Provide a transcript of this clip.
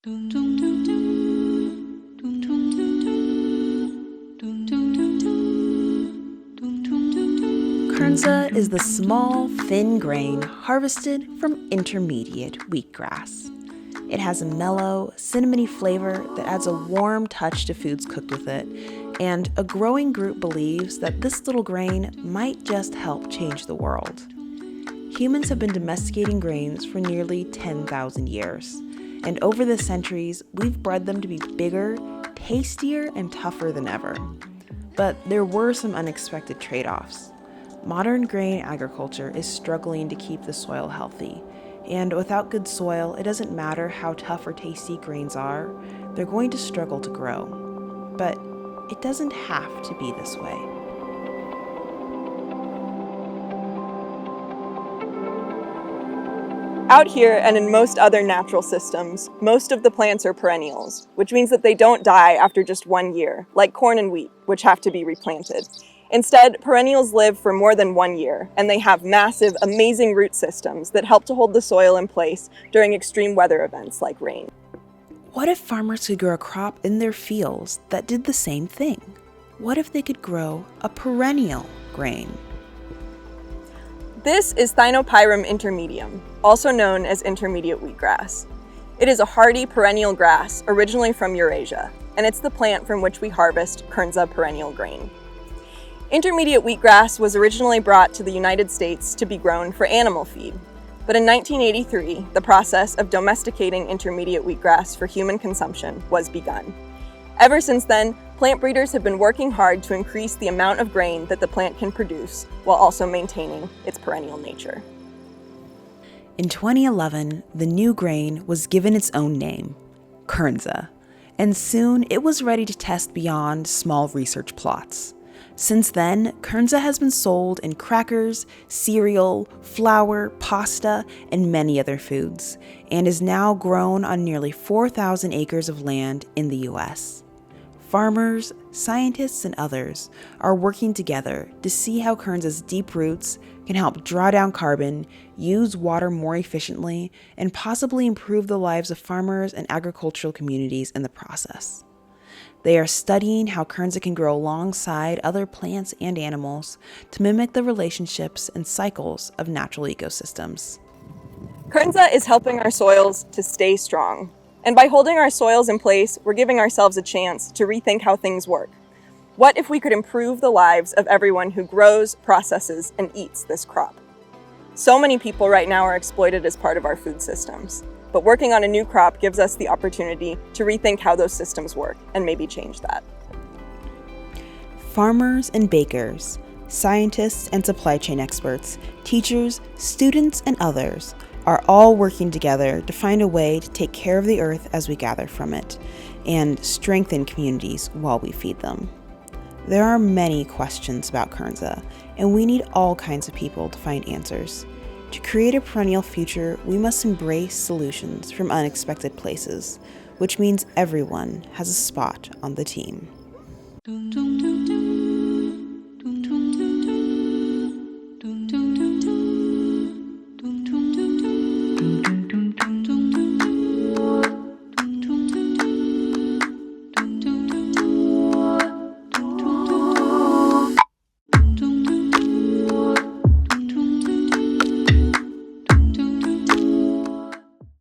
Kernza is the small, thin grain harvested from intermediate wheatgrass. It has a mellow, cinnamony flavor that adds a warm touch to foods cooked with it, and a growing group believes that this little grain might just help change the world. Humans have been domesticating grains for nearly 10,000 years, and over the centuries, we've bred them to be bigger, tastier, and tougher than ever. But there were some unexpected trade-offs. Modern grain agriculture is struggling to keep the soil healthy, and without good soil, it doesn't matter how tough or tasty grains are, they're going to struggle to grow. But it doesn't have to be this way. Out here and in most other natural systems, most of the plants are perennials, which means that they don't die after just 1 year, like corn and wheat, which have to be replanted. Instead, perennials live for more than 1 year, and they have massive, amazing root systems that help to hold the soil in place during extreme weather events like rain. What if farmers could grow a crop in their fields that did the same thing? What if they could grow a perennial grain? This is Thinopyrum intermedium, also known as intermediate wheatgrass. It is a hardy perennial grass originally from Eurasia, and it's the plant from which we harvest Kernza perennial grain. Intermediate wheatgrass was originally brought to the United States to be grown for animal feed, but in 1983, the process of domesticating intermediate wheatgrass for human consumption was begun. Ever since then, plant breeders have been working hard to increase the amount of grain that the plant can produce while also maintaining its perennial nature. In 2011, the new grain was given its own name, Kernza, and soon it was ready to test beyond small research plots. Since then, Kernza has been sold in crackers, cereal, flour, pasta, and many other foods, and is now grown on nearly 4,000 acres of land in the US. Farmers, scientists, and others are working together to see how Kernza's deep roots can help draw down carbon, use water more efficiently, and possibly improve the lives of farmers and agricultural communities in the process. They are studying how Kernza can grow alongside other plants and animals to mimic the relationships and cycles of natural ecosystems. Kernza is helping our soils to stay strong. And by holding our soils in place, we're giving ourselves a chance to rethink how things work. What if we could improve the lives of everyone who grows, processes, and eats this crop? So many people right now are exploited as part of our food systems. But working on a new crop gives us the opportunity to rethink how those systems work and maybe change that. Farmers and bakers, scientists and supply chain experts, teachers, students, and others are all working together to find a way to take care of the earth as we gather from it and strengthen communities while we feed them. There are many questions about Kernza, and we need all kinds of people to find answers. To create a perennial future, we must embrace solutions from unexpected places, which means everyone has a spot on the team.